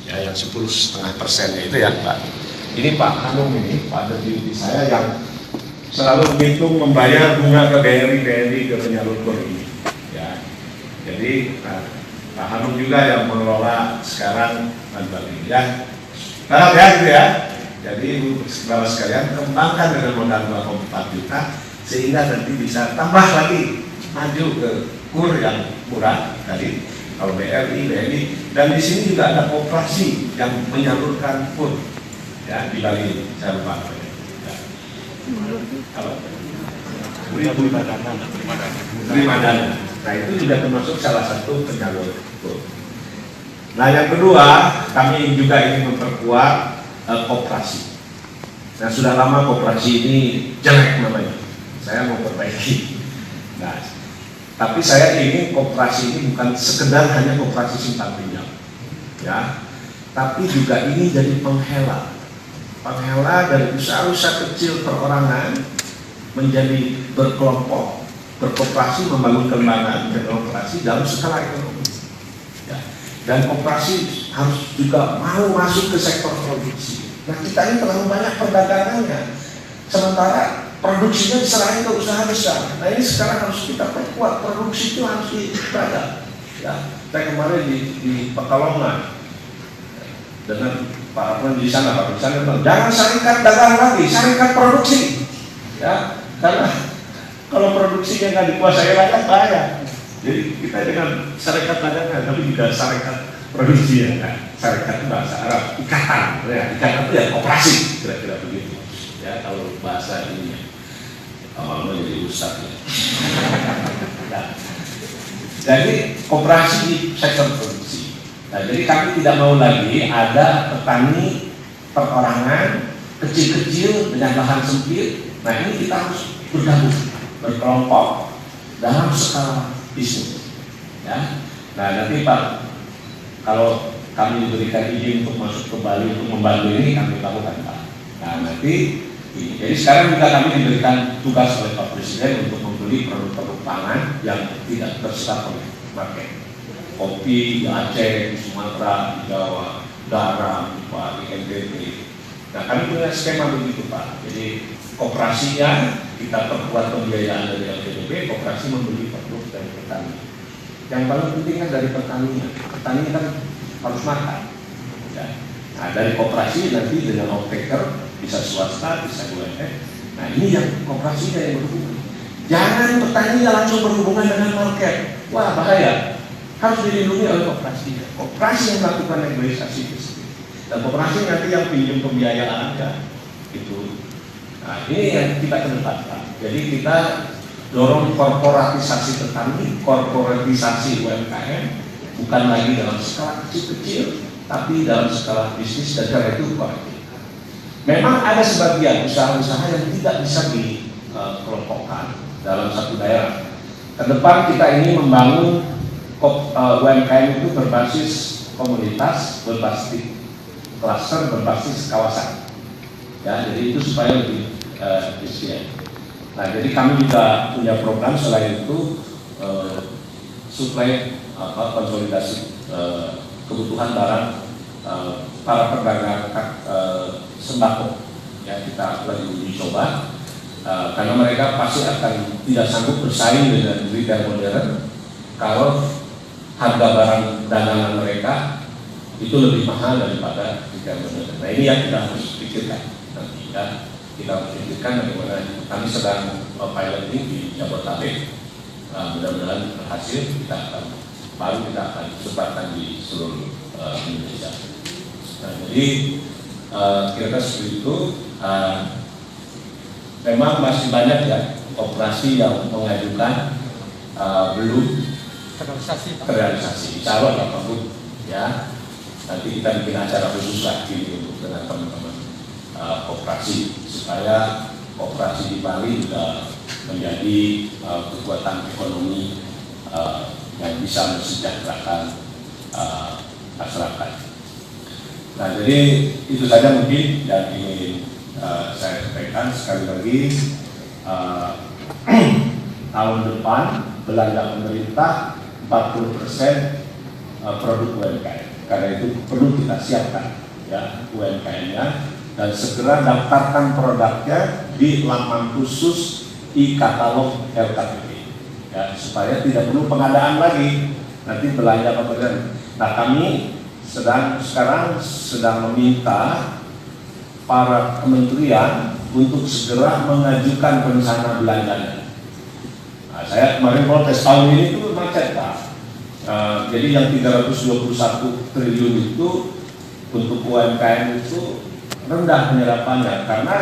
ya, yang 10,5% itu ya Pak. Ini Pak Hanum ini, Pak Deputi saya yang selalu menghitung membayar bunga ke BRI ke penyalur kur ini. Ya, jadi Pak Hanum juga yang mengelola sekarang bantuan ini ya. Harap ya gitu ya. Jadi saudara sekalian kembangkan dengan modal 2,4 juta sehingga nanti bisa tambah lagi maju ke kur yang murah tadi kalau BRI dan di sini juga ada koperasi yang menyalurkan kur ya di Bali saya lupa ya. Kalau terima dana. Nah itu juga termasuk salah satu penyalur kur. Nah yang kedua kami juga ingin memperkuat koperasi. Nah sudah lama koperasi ini jelek namanya. Saya mau perbaiki. Nah, tapi saya ingin koperasi ini bukan sekedar hanya koperasi simpan pinjam, ya, tapi juga ini jadi penghela dari usaha-usaha kecil perorangan menjadi berkelompok, berkoperasi membangun kembangan dan koperasi dalam skala ekonomi. Ya. Dan koperasi harus juga mau masuk ke sektor produksi. Nah kita ini terlalu banyak perdagangannya, sementara produksinya diserahin ke usaha besar. Nah ini sekarang harus kita perkuat, produksi itu harus dijaga. Ya, saya kemarin di Pekalongan dengan Pak Arman di sana, Pak Arman bilang, jangan syarikat dagang lagi, syarikat produksi. Ya, karena kalau produksinya nggak dikuasai rakyat bahaya. Jadi kita dengan syarikat dagangan, tapi juga syarikat produksi ya. Nah, syarikat itu bahasa Arab, ikatan. Ya, ikatan itu ya koperasi, kira-kira begitu. Ya, kalau bahasa ini menjadi ustaz ya. Nah, jadi koperasi di sektor produksi. Nah, jadi kami tidak mau lagi ada petani perorangan kecil-kecil dengan lahan sempit. Nah ini kita harus bergabung, berkelompok dalam skala bisnis. Ya. Nah nanti Pak, kalau kami diberikan izin untuk masuk ke Bali untuk membantu ini kami lakukan Pak. Nah nanti jadi sekarang juga kami diberikan tugas oleh Pak Presiden untuk membeli produk-produk pangan yang tidak terserap oleh market. Kopi di Aceh, di Sumatera, di Jawa, garam, Pak, di NTT. Nah kami punya skema begitu Pak. Jadi koperasinya kita perkuat pembiayaan dari LPDB, koperasi membeli produk dari petani. Yang paling penting kan dari petaninya. Petani kan harus makan. Ya. Nah dari koperasi nanti dengan off-taker bisa swasta, bisa UMKM. Nah ini yang koperasinya yang berhubungan. Jangan petaninya langsung berhubungan dengan market. Wah bahaya. Harus dilindungi oleh koperasinya. Koperasi yang melakukan negosiasi itu. Dan koperasi nanti yang pinjam pembiayaan aja. Itu. Nah ini yang kita kedepankan. Jadi kita dorong korporatisasi petani, korporatisasi UMKM, bukan lagi dalam skala kecil-kecil, tapi dalam skala bisnis dan karena itu kolektif. Memang ada sebagian usaha-usaha yang tidak bisa dikelompokkan dalam satu daerah. Kedepan kita ingin membangun UMKM itu berbasis komunitas, berbasis klaster, berbasis kawasan. Ya, jadi itu supaya lebih efisien. Nah, jadi kami juga punya program selain itu suplai konsolidasi kebutuhan barang para pedagang sembako. Ya, kita lagi uji coba karena mereka pasti akan tidak sanggup bersaing dengan retail modern kalau harga barang dagangan mereka itu lebih mahal daripada retail modern. Nah ini yang kita harus pikirkan nanti ya. Kita harus pikirkan bagaimana kami sedang piloting di Jabodetabek. Mudah-mudahan berhasil, baru kita akan sebarkan di seluruh Indonesia. Nah, jadi kira-kira seperti itu. Memang masih banyak ya koperasi yang mengajukan belum terrealisasi. Calon apapun ya. Nanti kita bikin acara khusus lagi untuk dengan teman-teman koperasi supaya koperasi di Bali juga menjadi kekuatan ekonomi yang bisa mensejahterakan masyarakat. Nah jadi itu saja mungkin yang ingin saya sampaikan. Sekali lagi tahun depan belanja pemerintah 40% produk UMKM. Karena itu perlu kita siapkan ya UMKM-nya dan segera daftarkan produknya di laman khusus e-katalog LKPP ya, supaya tidak perlu pengadaan lagi nanti belanja kemudian. Nah, kami sekarang sedang meminta para kementerian untuk segera mengajukan rencana belanjanya. Nah, saya kemarin protes tahun ini tuh macet Pak. Jadi yang 321 triliun itu untuk UMKM itu rendah penyerapannya karena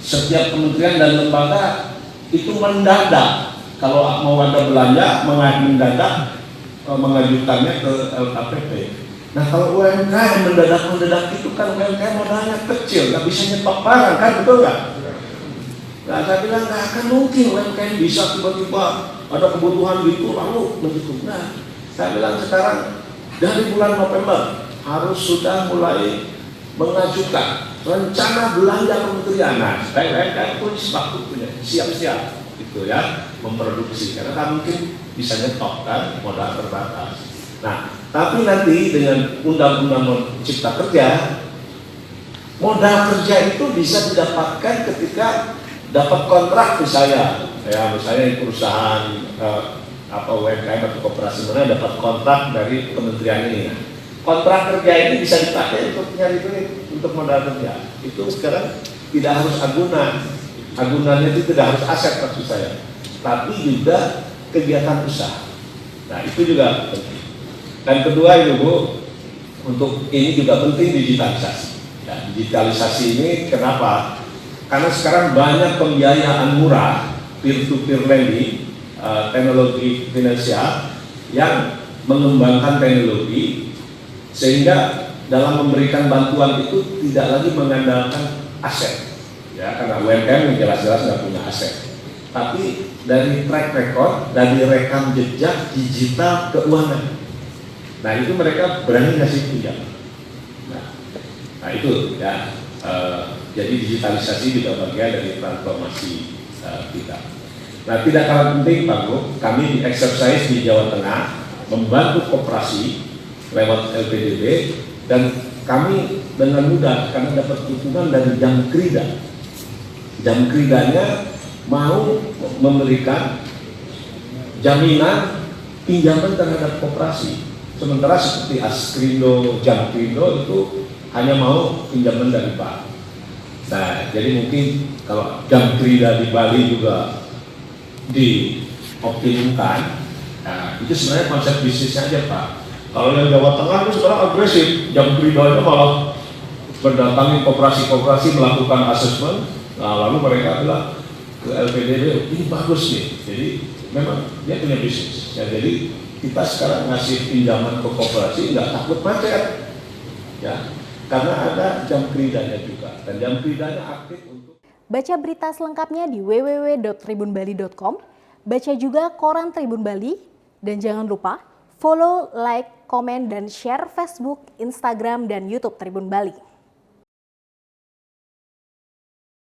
setiap kementerian dan lembaga itu mendadak. Kalau mau ada belanja mendadak mengajukannya ke LKPP. Nah, kalau UMKM mendadak itu kan UMKM modalnya kecil, nggak bisa nyetok barang kan, betul nggak? Nah, saya bilang nggak akan mungkin UMKM bisa tiba-tiba ada kebutuhan gitu lalu begitu. Nah, saya bilang sekarang dari bulan November harus sudah mulai mengajukan rencana belanja kementerian. Nah, UMKM tulis waktu punya siap-siap gitu ya memproduksi karena kan mungkin bisa nyetok kan modal terbatas. Nah, tapi nanti dengan undang-undang Cipta Kerja modal kerja itu bisa didapatkan ketika dapat kontrak misalnya perusahaan UMKM atau koperasi mana dapat kontrak dari kementerian ini. Kontrak kerja ini bisa dipakai untuk nyari duit untuk modal kerja. Itu sekarang tidak harus agunan. Agunannya itu tidak harus aset maksud saya, tapi juga kegiatan usaha. Nah, itu juga penting. Dan kedua itu Bu, untuk ini juga penting digitalisasi. Ya, digitalisasi ini kenapa? Karena sekarang banyak pembiayaan murah, peer-to-peer lending, teknologi finansial yang mengembangkan teknologi sehingga dalam memberikan bantuan itu tidak lagi mengandalkan aset. Ya, karena UMKM yang jelas-jelas nggak punya aset. Tapi dari track record, dari rekam jejak digital keuangan. Nah, itu mereka berani ngasih pinjam. Nah itu ya. Jadi digitalisasi juga bagian dari transformasi kita. Nah, tidak kalah penting Pak Bu, kami di exercise di Jawa Tengah membantu koperasi lewat LPDB dan kami dengan mudah karena dapat dukungan dari Jamkrida. Jamkridanya mau memberikan jaminan pinjaman terhadap koperasi. Sementara seperti Askrindo, Jamkrindo itu hanya mau pinjaman dari bank. Nah, jadi mungkin kalau Jamkrida di Bali juga dioptimalkan, nah itu sebenarnya konsep bisnisnya aja Pak. Kalau yang Jawa Tengah itu sekarang agresif, Jamkrida itu malah berdatangi koperasi-koperasi melakukan asesmen. Nah, lalu mereka bilang ke LPDB, ini bagus nih. Jadi memang dia punya bisnis. Ya, jadi kita sekarang ngasih pinjaman ke koperasi nggak takut macet, ya, karena ada Jamkridanya juga dan Jamkridanya aktif untuk. Baca berita selengkapnya di www.tribunbali.com. Baca juga koran Tribun Bali dan jangan lupa follow, like, komen, dan share Facebook, Instagram, dan YouTube Tribun Bali.